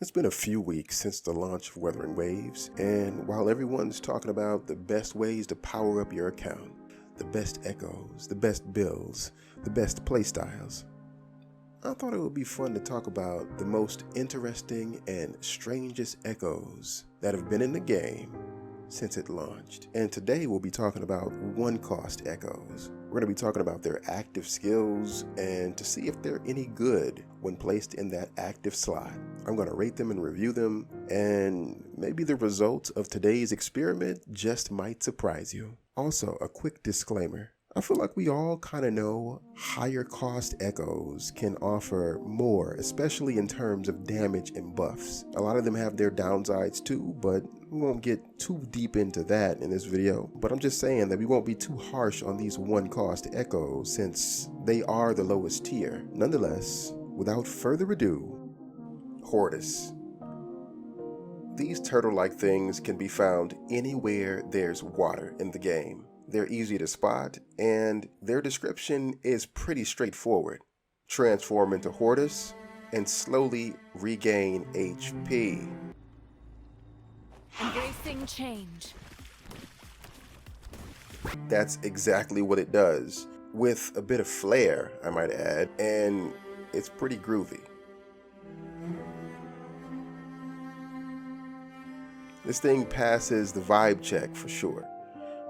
It's been a few weeks since the launch of Wuthering Waves, and while everyone's talking about the best ways to power up your account, the best echoes, the best builds, the best playstyles, I thought it would be fun to talk about the most interesting and strangest echoes that have been in the game since it launched. And today we'll be talking about one-cost echoes. We're going to be talking about their active skills and to see if they're any good when placed in that active slot. I'm going to rate them and review them, and maybe the results of today's experiment just might surprise you. Also, a quick disclaimer. I feel like we all kind of know higher cost echoes can offer more, especially in terms of damage and buffs. A lot of them have their downsides too, but we won't get too deep into that in this video. But I'm just saying that we won't be too harsh on these one cost echoes since they are the lowest tier. Nonetheless, without further ado, Hortus. These turtle-like things can be found anywhere there's water in the game. They're easy to spot, and their description is pretty straightforward. Transform into Hortus and slowly regain HP. Embracing change. That's exactly what it does, with a bit of flair, I might add, and it's pretty groovy. This thing passes the vibe check for sure.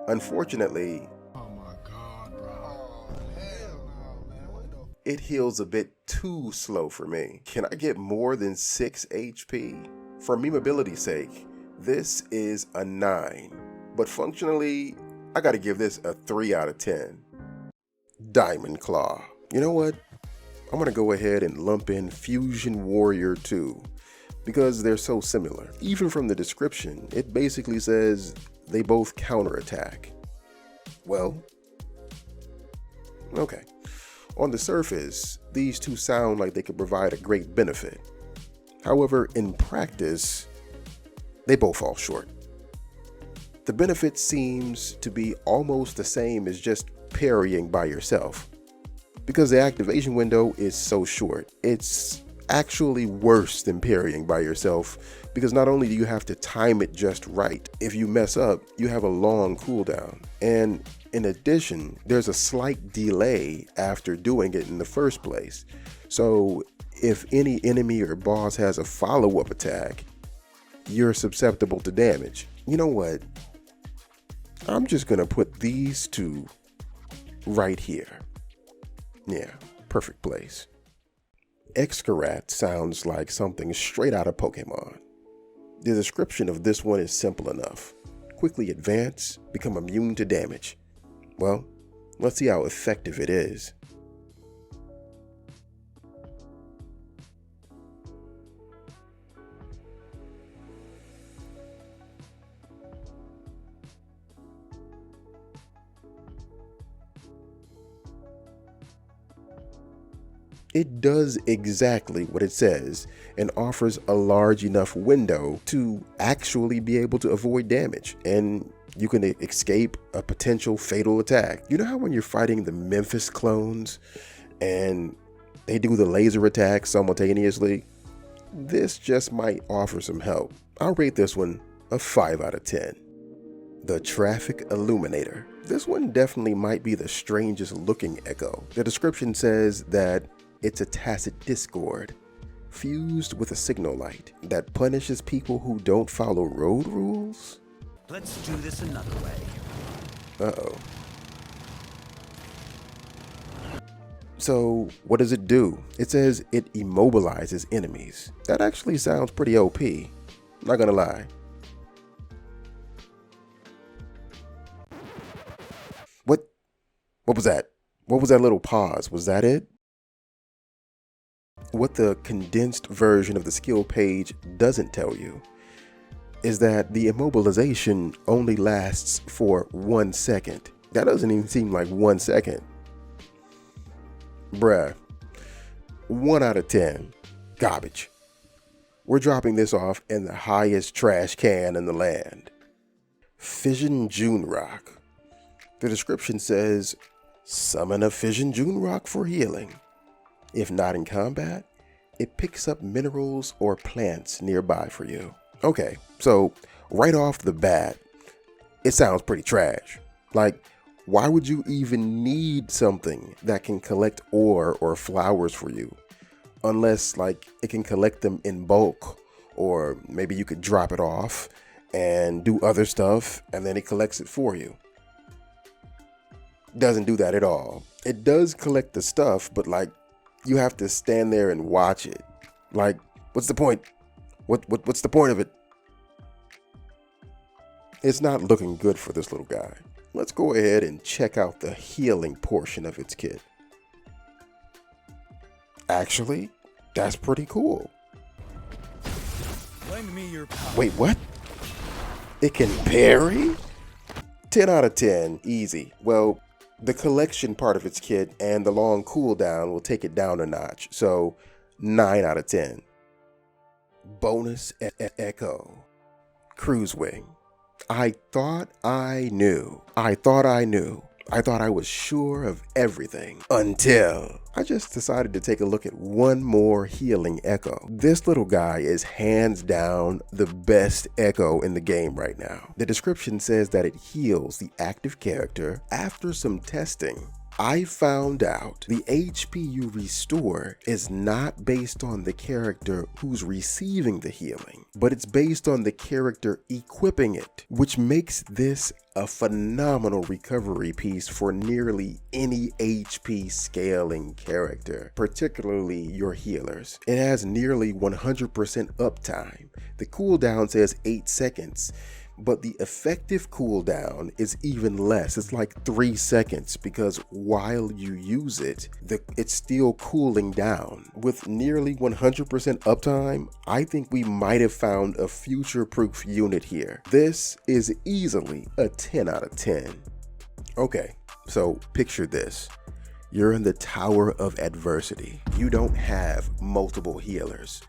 Unfortunately, oh my God, bro. Hell no, man. It heals a bit too slow for me. Can I get more than 6 HP? For memeability's sake, this is a 9. But functionally, I gotta give this a 3 out of 10. Diamond Claw. You know what? I'm gonna go ahead and lump in Fusion Warrior 2 because they're so similar. Even from the description, it basically says they both counterattack. Well, okay. On the surface, these two sound like they could provide a great benefit. However, in practice, they both fall short. The benefit seems to be almost the same as just parrying by yourself. Because the activation window is so short, it's actually worse than parrying by yourself, because not only do you have to time it just right, if you mess up, you have a long cooldown. And in addition, there's a slight delay after doing it in the first place. So if any enemy or boss has a follow-up attack, you're susceptible to damage. You know what? I'm just gonna put these two right here. Yeah, perfect place. Excavate sounds like something straight out of Pokemon. The description of this one is simple enough. Quickly advance, become immune to damage. Well, let's see how effective it is. It does exactly what it says and offers a large enough window to actually be able to avoid damage, and you can escape a potential fatal attack. You know how when you're fighting the Memphis clones and they do the laser attack simultaneously? This just might offer some help. I'll rate this one a 5 out of 10. The Traffic Illuminator. This one definitely might be the strangest looking echo. The description says that it's a tacit discord, fused with a signal light that punishes people who don't follow road rules. Let's do this another way. Uh-oh. So, what does it do? It says it immobilizes enemies. That actually sounds pretty OP, not gonna lie. What was that? What was that little pause? Was that it? What the condensed version of the skill page doesn't tell you is that the immobilization only lasts for 1 second. That doesn't even seem like 1 second. Bruh, 1 out of 10. Garbage. We're dropping this off in the highest trash can in the land. Fission June Rock. The description says, summon a Fission June Rock for healing. If not in combat, it picks up minerals or plants nearby for you. Okay, so right off the bat, it sounds pretty trash. Like, why would you even need something that can collect ore or flowers for you? Unless, like, it can collect them in bulk, or maybe you could drop it off and do other stuff, and then it collects it for you. Doesn't do that at all. It does collect the stuff, but like, you have to stand there and watch it. Like, what's the point? What's the point of it? It's not looking good for this little guy. Let's go ahead and check out the healing portion of its kit. Actually, that's pretty cool. Lend me your power. Wait, what? It can parry? 10 out of 10, easy. Well, the collection part of its kit and the long cooldown will take it down a notch, so 9 out of 10. Bonus Echo. Cruise Wing. I thought I knew. I thought I was sure of everything until I just decided to take a look at one more healing echo. This little guy is hands down the best echo in the game right now. The description says that it heals the active character after some testing. I found out the HP you restore is not based on the character who's receiving the healing, but it's based on the character equipping it, which makes this a phenomenal recovery piece for nearly any HP scaling character, particularly your healers. It has nearly 100% uptime. The cooldown says 8 seconds. But the effective cooldown is even less. It's like 3 seconds because while you use it, it's still cooling down. With nearly 100% uptime, I think we might have found a future-proof unit here. This is easily a 10 out of 10. Okay, so picture this. You're in the Tower of Adversity. You don't have multiple healers.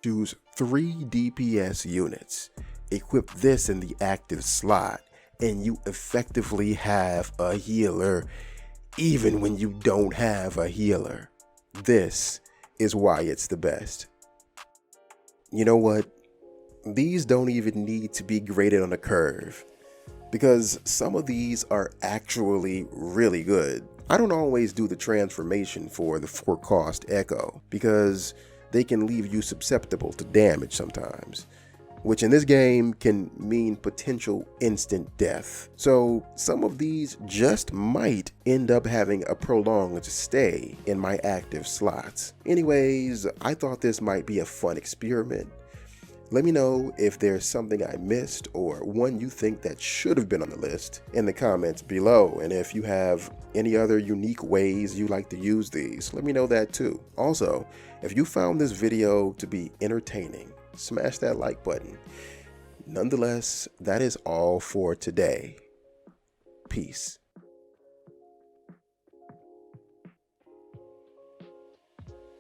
Choose 3 DPS units. Equip this in the active slot, and you effectively have a healer even when you don't have a healer. This is why it's the best. You know what? These don't even need to be graded on a curve, because some of these are actually really good. I don't always do the transformation for the 4-cost echo, because they can leave you susceptible to damage sometimes, which in this game can mean potential instant death. So some of these just might end up having a prolonged stay in my active slots. Anyways, I thought this might be a fun experiment. Let me know if there's something I missed or one you think that should have been on the list in the comments below. And if you have any other unique ways you like to use these, let me know that too. Also, if you found this video to be entertaining, smash that like button. Nonetheless, that is all for today. Peace.